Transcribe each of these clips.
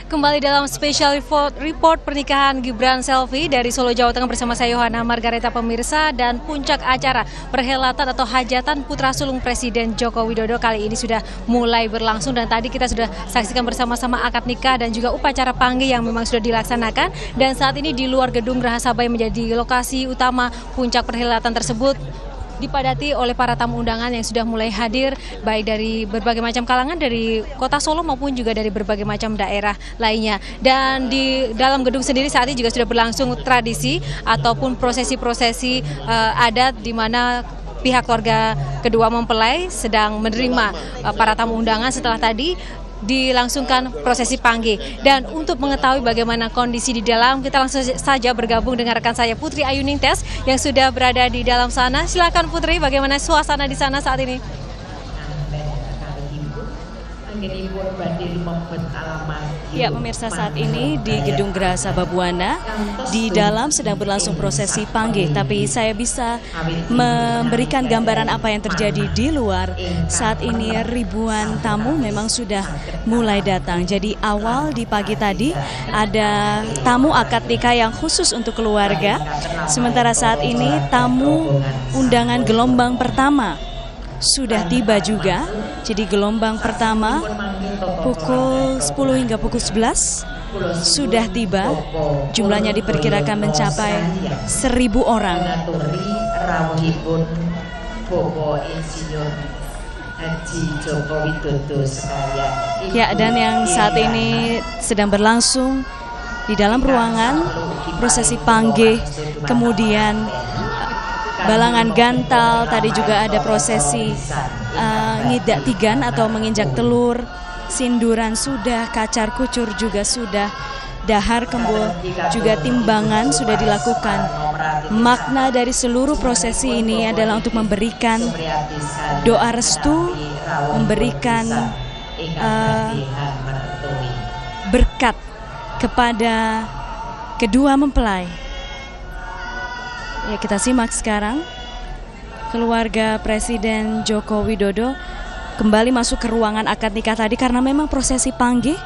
Kembali dalam special report pernikahan Gibran Selvi dari Solo, Jawa Tengah bersama saya Yohana Margareta pemirsa, dan puncak acara perhelatan atau hajatan putra sulung Presiden Joko Widodo kali ini sudah mulai berlangsung, dan tadi kita sudah saksikan bersama-sama akad nikah dan juga upacara panggih yang memang sudah dilaksanakan, dan saat ini di luar gedung Geraha Sabaya menjadi lokasi utama puncak perhelatan tersebut dipadati oleh para tamu undangan yang sudah mulai hadir, baik dari berbagai macam kalangan dari kota Solo maupun juga dari berbagai macam daerah lainnya. Dan di dalam gedung sendiri saat ini juga sudah berlangsung tradisi ataupun prosesi-prosesi adat, di mana pihak keluarga kedua mempelai sedang menerima para tamu undangan setelah tadi dilangsungkan prosesi panggih. Dan untuk mengetahui bagaimana kondisi di dalam, kita langsung saja bergabung dengan rekan saya Putri Ayu Ningtyas yang sudah berada di dalam sana. Silakan Putri, bagaimana suasana di sana saat ini? Ya pemirsa, saat ini di Gedung Geraha Sababwana di dalam sedang berlangsung prosesi panggih, tapi saya bisa memberikan gambaran apa yang terjadi di luar. Saat ini ribuan tamu memang sudah mulai datang. Jadi awal di pagi tadi ada tamu akad nikah yang khusus untuk keluarga. Sementara saat ini tamu undangan gelombang pertama sudah tiba juga. Jadi gelombang pertama pukul 10 hingga pukul 11 sudah tiba. Jumlahnya diperkirakan mencapai 1.000 orang. Ya, dan yang saat ini sedang berlangsung di dalam ruangan prosesi panggih, kemudian balangan gantal, tadi juga ada prosesi ngidak tigan atau menginjak telur, sinduran sudah, kacar kucur juga sudah, dahar kembul juga timbangan sudah dilakukan. Makna dari seluruh prosesi ini adalah untuk memberikan doa restu, memberikan berkat kepada kedua mempelai. Ya, kita simak sekarang keluarga Presiden Joko Widodo kembali masuk ke ruangan akad nikah tadi, karena memang prosesi panggih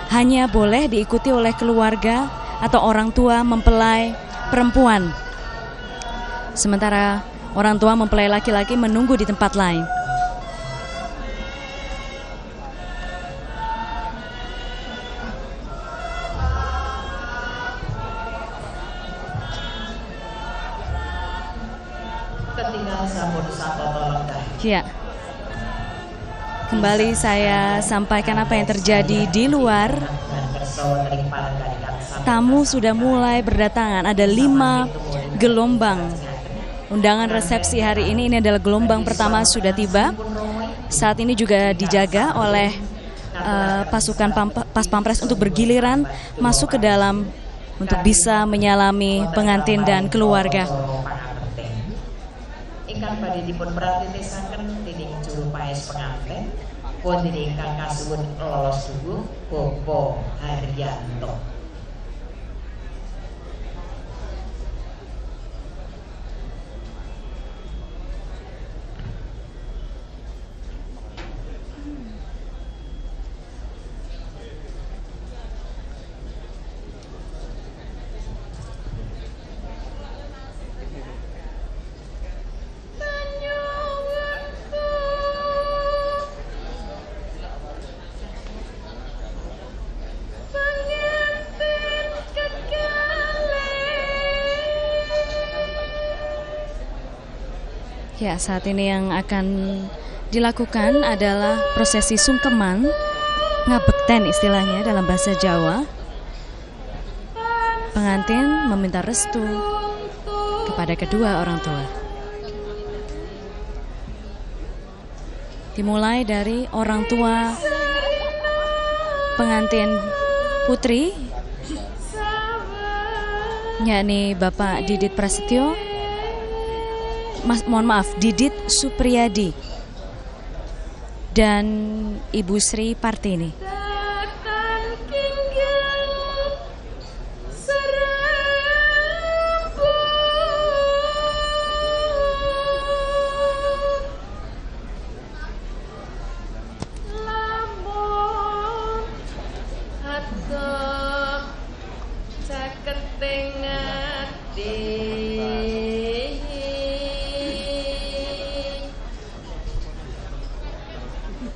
hanya boleh diikuti oleh keluarga atau orang tua mempelai perempuan. Sementara orang tua mempelai laki-laki menunggu di tempat lain. Ya, kembali saya sampaikan apa yang terjadi di luar. Tamu sudah mulai berdatangan, ada 5 gelombang. Undangan resepsi hari ini adalah gelombang pertama sudah tiba. Saat ini juga dijaga oleh pasukan Pas Pampres untuk bergiliran masuk ke dalam untuk bisa menyalami pengantin dan keluarga. Ingkang badhe dipun pratitisaken dening juru paes pengantin pun ingkang kasuwun lolos subuh Bapak Haryanto. Ya, saat ini yang akan dilakukan adalah prosesi sungkeman, ngabekten istilahnya dalam bahasa Jawa. Pengantin meminta restu kepada kedua orang tua. Dimulai dari orang tua pengantin putri, yakni Bapak Didit Prasetyo, Didit Supriyadi dan Ibu Sri Partini. Lamun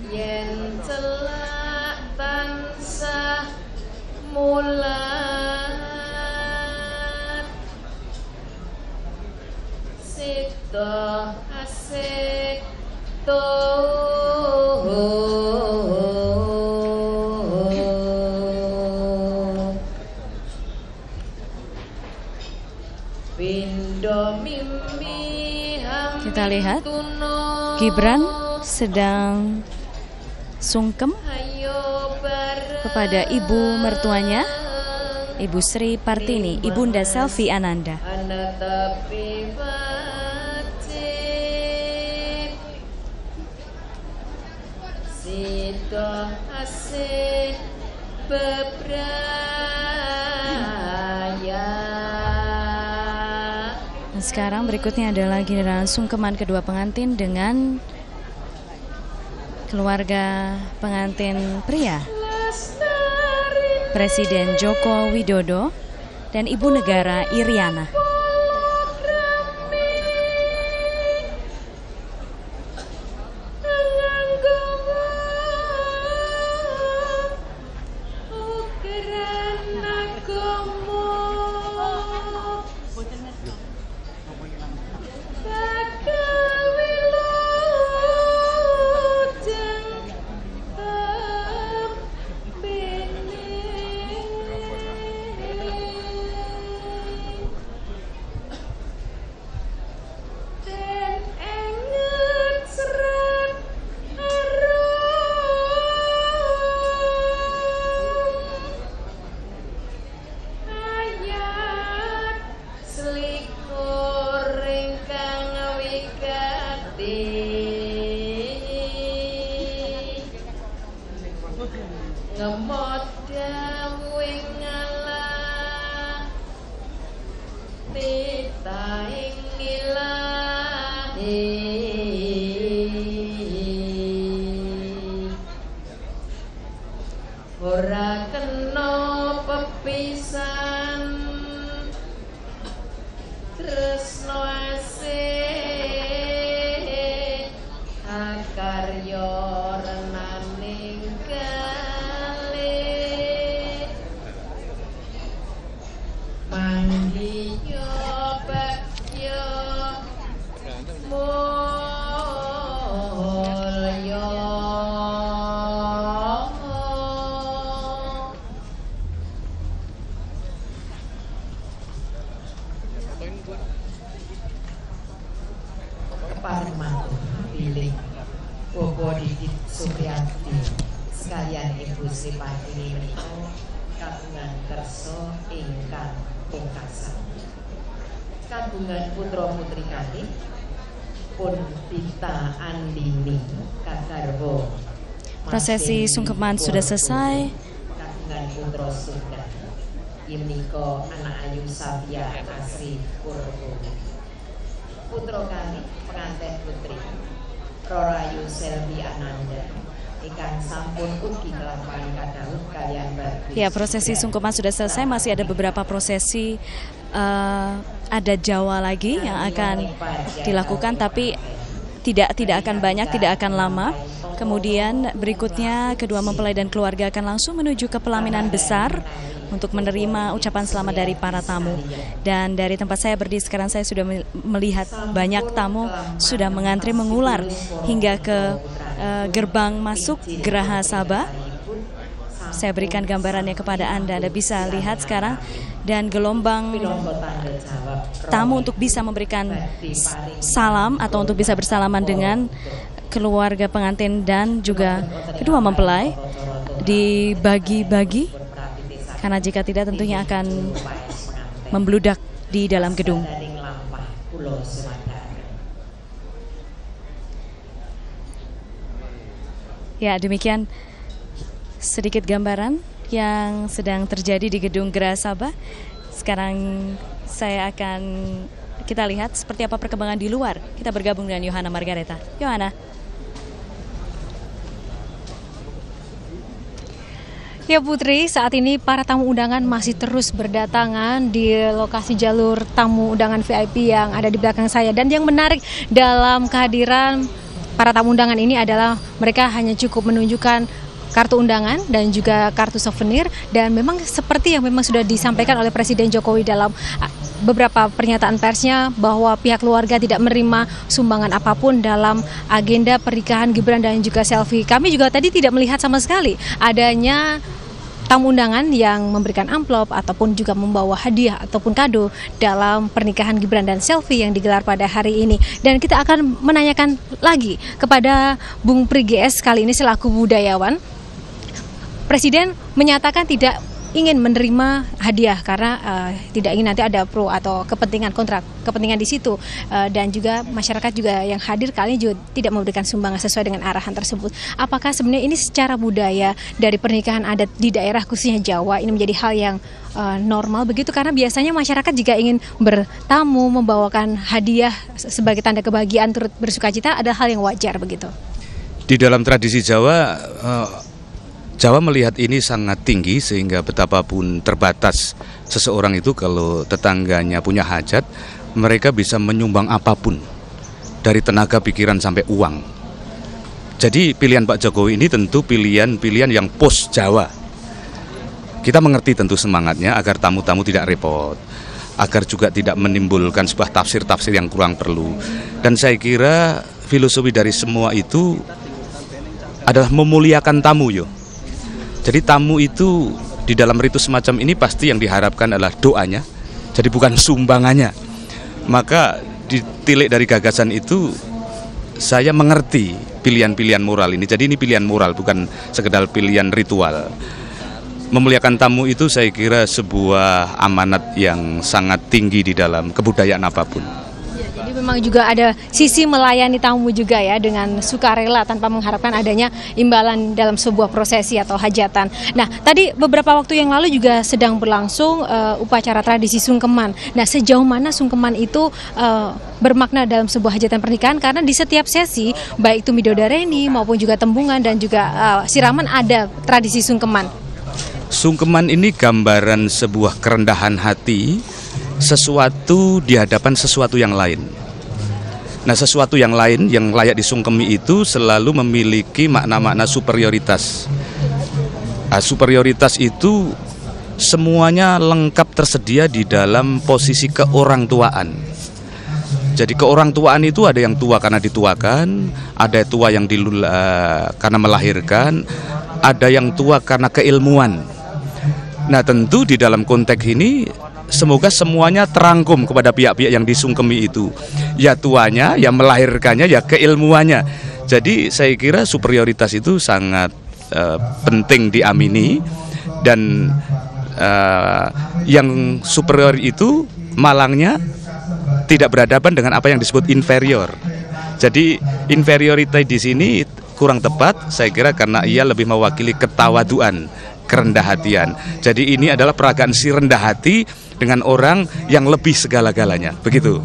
yen celak tansah mulat sito asik kita lihat Gibran sedang sungkem kepada ibu mertuanya, Ibu Sri Partini, Ibunda Selvi Ananda. Dan sekarang berikutnya adalah giliran sungkeman kedua pengantin dengan keluarga pengantin pria, Presiden Joko Widodo dan Ibu Negara Iriana. Ora kena pepisan tresno asih akarya renaning kalih manggiyo bakyo mulya. Parmanto pilih Bobo Didit Supriyati sekalian Ibu Sri Partini menika kagungan kersa ingkang pungkasan. Kagungan putra putri kalih pun Pita Andini kagarwa. Prosesi sungkeman sudah selesai. Kagungan putra Sunda menika anak ayu Savia Asri Purwo. Putra kali pengantin putri Rorayu Selvi Ananda ikan sampun ugi kelampahan kadhawuh kalian Mbak. Ya, prosesi sungkeman sudah selesai, masih ada beberapa prosesi ada Jawa lagi yang akan dilakukan, tapi tidak akan banyak, tidak akan lama. Kemudian berikutnya kedua mempelai dan keluarga akan langsung menuju ke pelaminan besar untuk menerima ucapan selamat dari para tamu. Dan dari tempat saya berdiri sekarang, saya sudah melihat banyak tamu sudah mengantri mengular hingga ke gerbang masuk Geraha Sabah. Saya berikan gambarannya kepada Anda bisa lihat sekarang. Dan gelombang tamu untuk bisa memberikan salam atau untuk bisa bersalaman dengan keluarga pengantin dan juga kedua mempelai dibagi-bagi, karena jika tidak tentunya akan membludak di dalam gedung. Ya, demikian sedikit gambaran yang sedang terjadi di gedung Geraha Sabah. Sekarang kita lihat seperti apa perkembangan di luar. Kita bergabung dengan Yohana Margareta. Yohana. Ya Putri, saat ini para tamu undangan masih terus berdatangan di lokasi jalur tamu undangan VIP yang ada di belakang saya. Dan yang menarik dalam kehadiran para tamu undangan ini adalah mereka hanya cukup menunjukkan kartu undangan dan juga kartu souvenir, dan memang seperti yang memang sudah disampaikan oleh Presiden Jokowi dalam beberapa pernyataan persnya bahwa pihak keluarga tidak menerima sumbangan apapun dalam agenda pernikahan Gibran dan juga Selvi. Kami juga tadi tidak melihat sama sekali adanya tamu undangan yang memberikan amplop ataupun juga membawa hadiah ataupun kado dalam pernikahan Gibran dan Selvi yang digelar pada hari ini. Dan kita akan menanyakan lagi kepada Bung Pri GS kali ini selaku budayawan. Presiden menyatakan tidak ingin menerima hadiah karena tidak ingin nanti ada pro atau kepentingan di situ, dan juga masyarakat juga yang hadir kali ini juga tidak memberikan sumbangan sesuai dengan arahan tersebut. Apakah sebenarnya ini secara budaya dari pernikahan adat di daerah khususnya Jawa ini menjadi hal yang normal begitu, karena biasanya masyarakat jika ingin bertamu membawakan hadiah sebagai tanda kebahagiaan turut bersukacita ada hal yang wajar begitu. Di dalam tradisi Jawa, Jawa melihat ini sangat tinggi sehingga betapapun terbatas seseorang itu kalau tetangganya punya hajat, mereka bisa menyumbang apapun dari tenaga, pikiran sampai uang. Jadi pilihan Pak Jokowi ini tentu pilihan yang pos Jawa. Kita mengerti tentu semangatnya agar tamu-tamu tidak repot, agar juga tidak menimbulkan sebuah tafsir-tafsir yang kurang perlu. Dan saya kira filosofi dari semua itu adalah memuliakan tamu yo. Jadi tamu itu di dalam ritus semacam ini pasti yang diharapkan adalah doanya, jadi bukan sumbangannya. Maka ditilik dari gagasan itu, saya mengerti pilihan-pilihan moral ini. Jadi ini pilihan moral, bukan sekedar pilihan ritual. Memuliakan tamu itu saya kira sebuah amanat yang sangat tinggi di dalam kebudayaan apapun. Jadi memang juga ada sisi melayani tamu juga ya, dengan sukarela tanpa mengharapkan adanya imbalan dalam sebuah prosesi atau hajatan. Nah, tadi beberapa waktu yang lalu juga sedang berlangsung upacara tradisi sungkeman. Nah, sejauh mana sungkeman itu bermakna dalam sebuah hajatan pernikahan, karena di setiap sesi baik itu midodareni maupun juga tembungan dan juga siraman ada tradisi sungkeman. Sungkeman ini gambaran sebuah kerendahan hati, sesuatu di hadapan sesuatu yang lain. Nah, sesuatu yang lain yang layak disungkemi itu selalu memiliki makna-makna superioritas. Superioritas itu semuanya lengkap tersedia di dalam posisi keorangtuaan. Jadi keorangtuaan itu ada yang tua karena dituakan, ada tua yang karena melahirkan, ada yang tua karena keilmuan. Nah, tentu di dalam konteks ini semoga semuanya terangkum kepada pihak-pihak yang disungkemi itu. Ya tuanya, ya melahirkannya, ya keilmuannya. Jadi saya kira superioritas itu sangat penting diamini. Dan yang superior itu malangnya tidak berhadapan dengan apa yang disebut inferior. Jadi inferioritas di sini kurang tepat, saya kira karena ia lebih mewakili ketawaduan, kerendah hatian. Jadi ini adalah peragaan si rendah hati dengan orang yang lebih segala-galanya, begitu.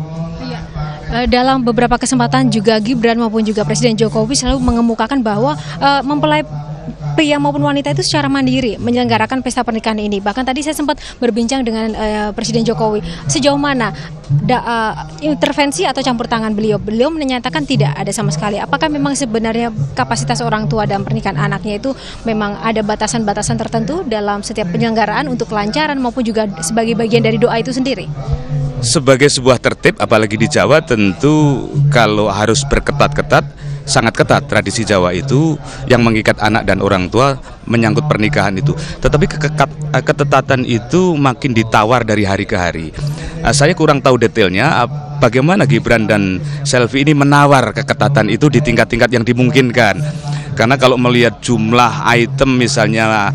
Dalam beberapa kesempatan juga Gibran maupun juga Presiden Jokowi selalu mengemukakan bahwa mempelai pria maupun wanita itu secara mandiri menyelenggarakan pesta pernikahan ini. Bahkan tadi saya sempat berbincang dengan Presiden Jokowi, sejauh mana intervensi atau campur tangan beliau. Beliau menyatakan tidak ada sama sekali. Apakah memang sebenarnya kapasitas orang tua dalam pernikahan anaknya itu memang ada batasan-batasan tertentu dalam setiap penyelenggaraan untuk kelancaran maupun juga sebagai bagian dari doa itu sendiri? Sebagai sebuah tertib, apalagi di Jawa, tentu kalau harus berketat-ketat, sangat ketat tradisi Jawa itu yang mengikat anak dan orang tua menyangkut pernikahan itu. Tetapi ketetatan itu makin ditawar dari hari ke hari. Saya kurang tahu detailnya bagaimana Gibran dan Selvi ini menawar keketatan itu di tingkat-tingkat yang dimungkinkan. Karena kalau melihat jumlah item misalnya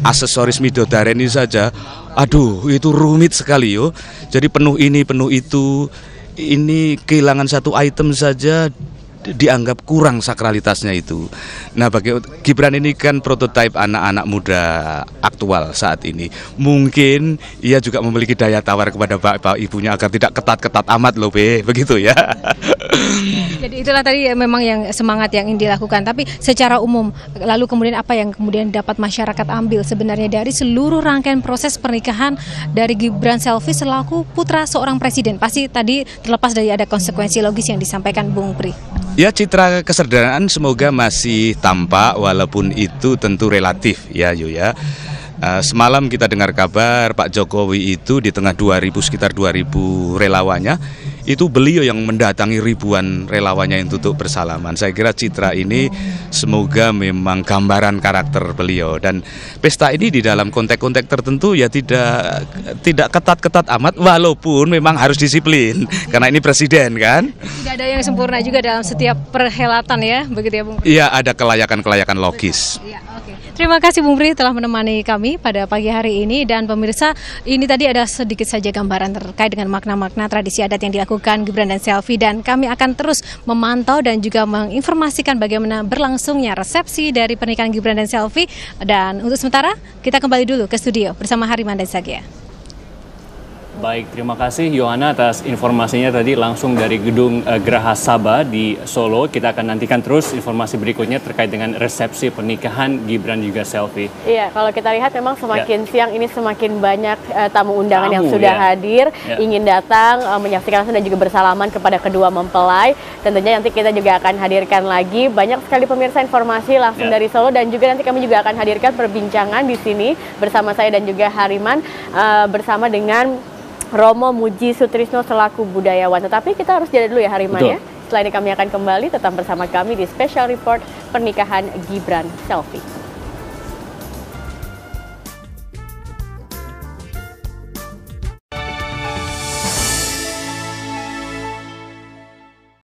aksesoris midodareni saja, aduh itu rumit sekali yo. Jadi penuh ini, penuh itu. Ini kehilangan satu item saja dianggap kurang sakralitasnya itu. Nah, bagi Gibran ini kan prototipe anak-anak muda aktual saat ini. Mungkin ia juga memiliki daya tawar kepada bapak ibunya agar tidak ketat-ketat amat loh, begitu ya. Jadi itulah tadi memang yang semangat yang ingin dilakukan. Tapi secara umum, lalu kemudian apa yang kemudian dapat masyarakat ambil sebenarnya dari seluruh rangkaian proses pernikahan dari Gibran Selvi selaku putra seorang presiden? Pasti tadi terlepas dari ada konsekuensi logis yang disampaikan Bung Pri. Ya, citra kesederhanaan semoga masih tampak walaupun itu tentu relatif ya Yu ya. Semalam kita dengar kabar Pak Jokowi itu di tengah sekitar 2.000 relawannya, itu beliau yang mendatangi ribuan relawannya untuk bersalaman. Saya kira citra ini semoga memang gambaran karakter beliau, dan pesta ini di dalam konteks-konteks tertentu ya tidak ketat-ketat amat, walaupun memang harus disiplin karena ini presiden kan. Tidak ada yang sempurna juga dalam setiap perhelatan ya, begitu ya Bung Pri? Iya, ada kelayakan-kelayakan logis. Ya, oke. Terima kasih Bung Pri telah menemani kami pada pagi hari ini, dan pemirsa, ini tadi ada sedikit saja gambaran terkait dengan makna-makna tradisi adat yang dilakukan Gibran dan Selvi, dan kami akan terus memantau dan juga menginformasikan bagaimana berlangsungnya resepsi dari pernikahan Gibran dan Selvi. Dan untuk sementara kita kembali dulu ke studio bersama Hariman dan Zakia. Baik, terima kasih Yohana atas informasinya tadi langsung dari Gedung Geraha Sabah di Solo. Kita akan nantikan terus informasi berikutnya terkait dengan resepsi pernikahan Gibran juga Selvi. Iya, kalau kita lihat memang semakin siang ini semakin banyak tamu undangan yang sudah hadir, ingin datang menyaksikan langsung dan juga bersalaman kepada kedua mempelai. Tentunya nanti kita juga akan hadirkan lagi banyak sekali pemirsa informasi langsung dari Solo, dan juga nanti kami juga akan hadirkan perbincangan di sini bersama saya dan juga Hariman bersama dengan Romo Muji Sutrisno selaku budayawan. Tetapi kita harus jeda dulu ya Hariman ya. Setelah ini kami akan kembali tetap bersama kami di Special Report Pernikahan Gibran Selvi.